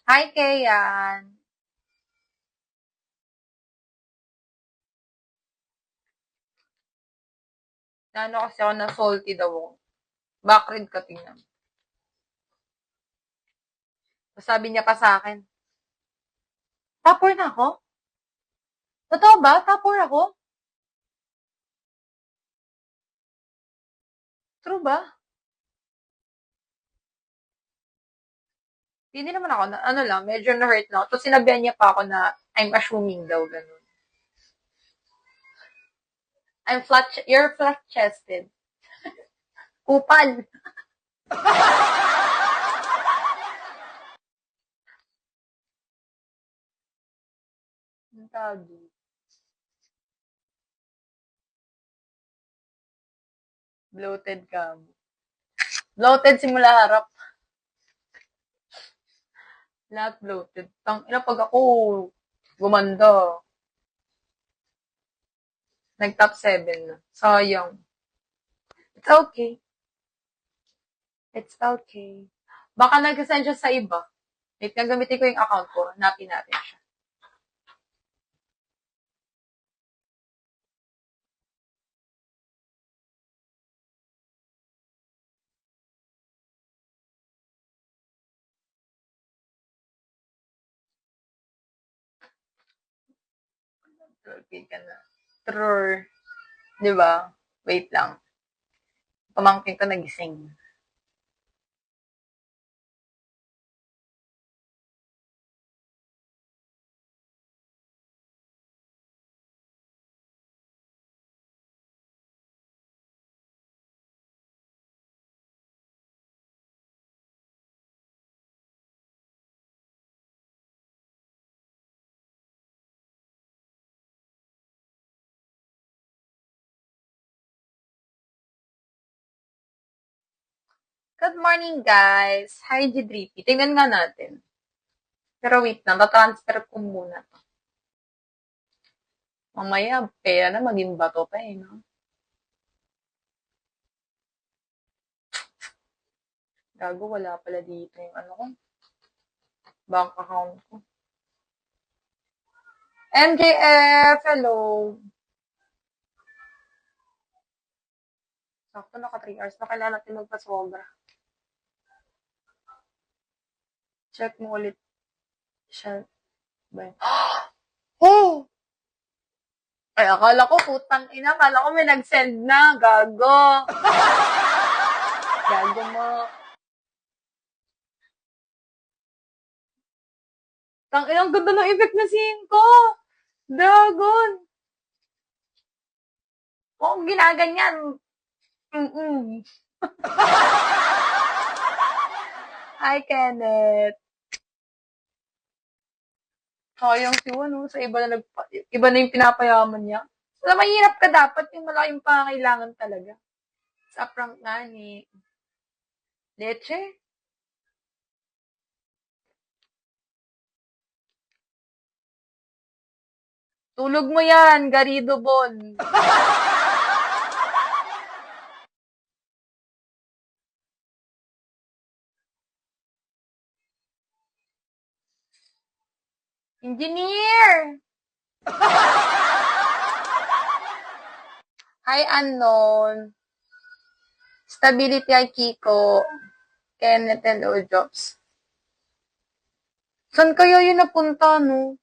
Hi, Kayan. Naano kasi ako na salty daw ako. Backread ka, tingnan. Sabi niya pa sa akin, topper na ako? Totoo ba? Topper ako? True ba? Hindi naman ako, ano lang, medyo na-hurt na ako. Tapos sinabihan niya pa ako na I'm assuming daw, ganun. You're flat-chested. Kupal. Ang tawag dito. Bloated ka. Bloated simula harap. Lahat bloated. Ina pag ako gumanda, nag-top 7 na. Sayang. It's okay. It's okay. Baka nag-send siya sa iba. Wait, gagamitin ko yung account ko. Hanapin natin siya. Okay ka na. True. Di ba? Wait lang. Pamangkin ko nagising. Good morning, guys. Hi, G3P. Tingnan nga natin. Pero wait lang, tatransfer ko muna to. Mamaya, pera na maging bato pa eh, no? Gago, wala pala dito yung ano ko. Bank account ko. MJF, hello. Sakto, naka 3 hours na kailangan natin magpasobra. Check mo ulit siya. Oh! Ay, akala ko, putang ina. Akala ko may nag-send na. Gago. Gago mo. Tang ina, ang ganda ng effect na scene ko. Dragon. Oo, ginaganyan. Mm-mm. Hi, Kenneth. Sayang si Juan, no? Sa iba na yung pinapayaman niya. So, mahirap ka dapat yung malaking pangangailangan talaga. Sa prank nga ni Leche. Tulog mo yan, Garido Bon. Engineer! Hi, Unknown. Stability ay Kiko. Kenneth, hello, Jobs. Saan kaya yun napunta, no?